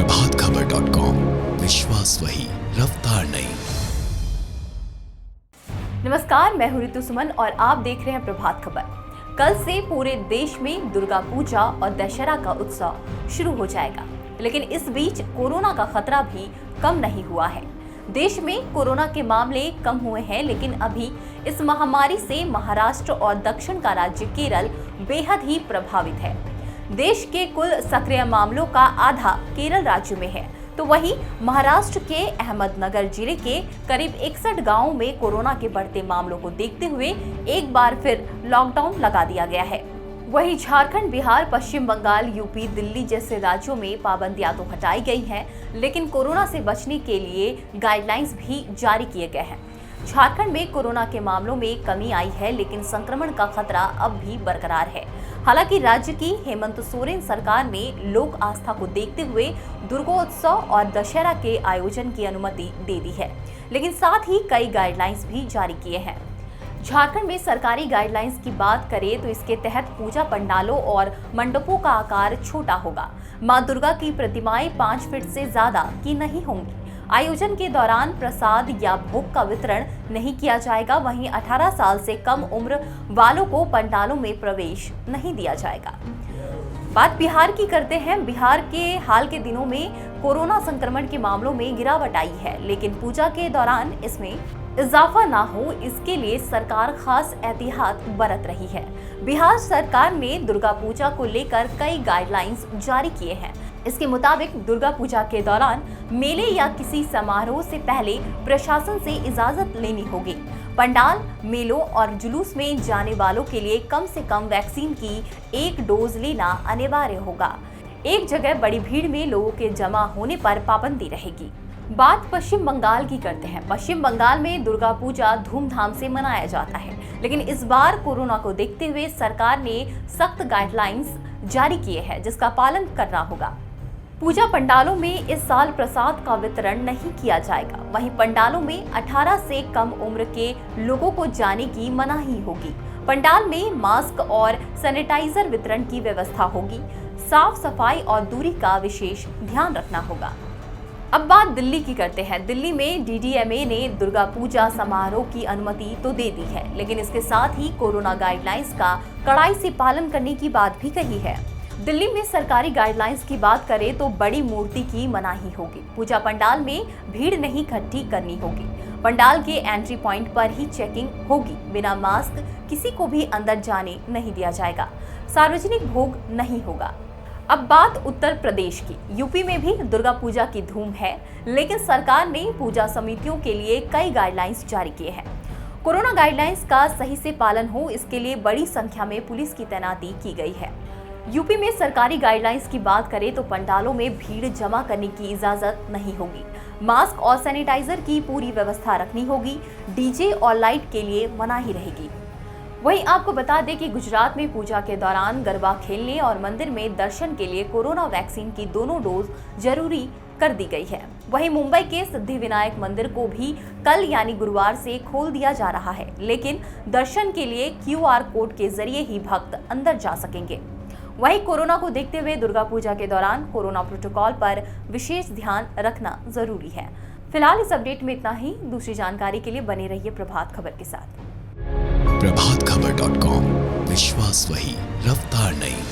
प्रभातखबर.com, विश्वास वही, रफ्तार नहीं। नमस्कार, मैं हूं ऋतु सुमन और आप देख रहे हैं प्रभात खबर। कल से पूरे देश में दुर्गा पूजा और दशहरा का उत्सव शुरू हो जाएगा, लेकिन इस बीच कोरोना का खतरा भी कम नहीं हुआ है। देश में कोरोना के मामले कम हुए हैं, लेकिन अभी इस महामारी से महाराष्ट्र और दक्षिण का राज्य केरल बेहद ही प्रभावित है। देश के कुल सक्रिय मामलों का आधा केरल राज्य में है, तो वहीं महाराष्ट्र के अहमदनगर जिले के करीब 61 गांवों में कोरोना के बढ़ते मामलों को देखते हुए एक बार फिर लॉकडाउन लगा दिया गया है। वहीं झारखंड, बिहार, पश्चिम बंगाल, यूपी, दिल्ली जैसे राज्यों में पाबंदियां तो हटाई गई हैं, लेकिन कोरोना से बचने के लिए गाइडलाइंस भी जारी किए गए हैं। झारखंड में कोरोना के मामलों में कमी आई है, लेकिन संक्रमण का खतरा अब भी बरकरार है। हालांकि राज्य की हेमंत सोरेन सरकार ने लोक आस्था को देखते हुए दुर्गोत्सव और दशहरा के आयोजन की अनुमति दे दी है, लेकिन साथ ही कई गाइडलाइंस भी जारी किए हैं। झारखंड में सरकारी गाइडलाइंस की बात करें तो इसके तहत पूजा पंडालों और मंडपों का आकार छोटा होगा। मां दुर्गा की प्रतिमाएं 5 फीट से ज्यादा की नहीं होंगी। आयोजन के दौरान प्रसाद या भोग का वितरण नहीं किया जाएगा। वहीं 18 साल से कम उम्र वालों को पंडालों में प्रवेश नहीं दिया जाएगा। बात बिहार की करते हैं। बिहार के हाल के दिनों में कोरोना संक्रमण के मामलों में गिरावट आई है, लेकिन पूजा के दौरान इसमें इजाफा ना हो, इसके लिए सरकार खास एहतियात बरत रही है। बिहार सरकार ने दुर्गा पूजा को लेकर कई गाइडलाइंस जारी किए हैं। इसके मुताबिक दुर्गा पूजा के दौरान मेले या किसी समारोह से पहले प्रशासन से इजाजत लेनी होगी। पंडाल, मेलों और जुलूस में जाने वालों के लिए कम से कम वैक्सीन की 1 डोज लेना अनिवार्य होगा। एक जगह बड़ी भीड़ में लोगों के जमा होने पर पाबंदी रहेगी। बात पश्चिम बंगाल की करते हैं। पश्चिम बंगाल में दुर्गा पूजा धूमधाम से मनाया जाता है, लेकिन इस बार कोरोना को देखते हुए सरकार ने सख्त गाइडलाइंस जारी किए हैं, जिसका पालन करना होगा। पूजा पंडालों में इस साल प्रसाद का वितरण नहीं किया जाएगा। वहीं पंडालों में 18 से कम उम्र के लोगों को जाने की मनाही होगी। पंडाल में मास्क और सैनिटाइजर वितरण की व्यवस्था होगी। साफ सफाई और दूरी का विशेष ध्यान रखना होगा। अब बात दिल्ली की करते हैं। दिल्ली में डीडीएमए ने दुर्गा पूजा समारोह की अनुमति तो दे दी है, लेकिन इसके साथ ही कोरोना गाइडलाइंस का कड़ाई से पालन करने की बात भी कही है। दिल्ली में सरकारी गाइडलाइंस की बात करें तो बड़ी मूर्ति की मनाही होगी। पूजा पंडाल में भीड़ नहीं इकट्ठी करनी होगी। पंडाल के एंट्री पॉइंट पर ही चेकिंग होगी। बिना मास्क किसी को भी अंदर जाने नहीं दिया जाएगा। सार्वजनिक भोग नहीं होगा। अब बात उत्तर प्रदेश की। यूपी में भी दुर्गा पूजा की धूम है, लेकिन सरकार ने पूजा समितियों के लिए कई गाइडलाइंस जारी किए हैं। कोरोना गाइडलाइंस का सही से पालन हो, इसके लिए बड़ी संख्या में पुलिस की तैनाती की गई है। यूपी में सरकारी गाइडलाइंस की बात करें तो पंडालों में भीड़ जमा करने की इजाजत नहीं होगी। मास्क और सैनिटाइजर की पूरी व्यवस्था रखनी होगी। डीजे और लाइट के लिए मनाही रहेगी। वहीं आपको बता दें कि गुजरात में पूजा के दौरान गरबा खेलने और मंदिर में दर्शन के लिए कोरोना वैक्सीन की दोनों डोज जरूरी कर दी गई है। वहीं मुंबई के सिद्धिविनायक मंदिर को भी कल यानी गुरुवार से खोल दिया जा रहा है, लेकिन दर्शन के लिए QR कोड के जरिए ही भक्त अंदर जा सकेंगे। वहीं कोरोना को देखते हुए दुर्गा पूजा के दौरान कोरोना प्रोटोकॉल पर विशेष ध्यान रखना जरूरी है। फिलहाल इस अपडेट में इतना ही। दूसरी जानकारी के लिए बने रहिए प्रभात खबर के साथ। प्रभातखबर.com, विश्वास वही, रफ्तार नहीं।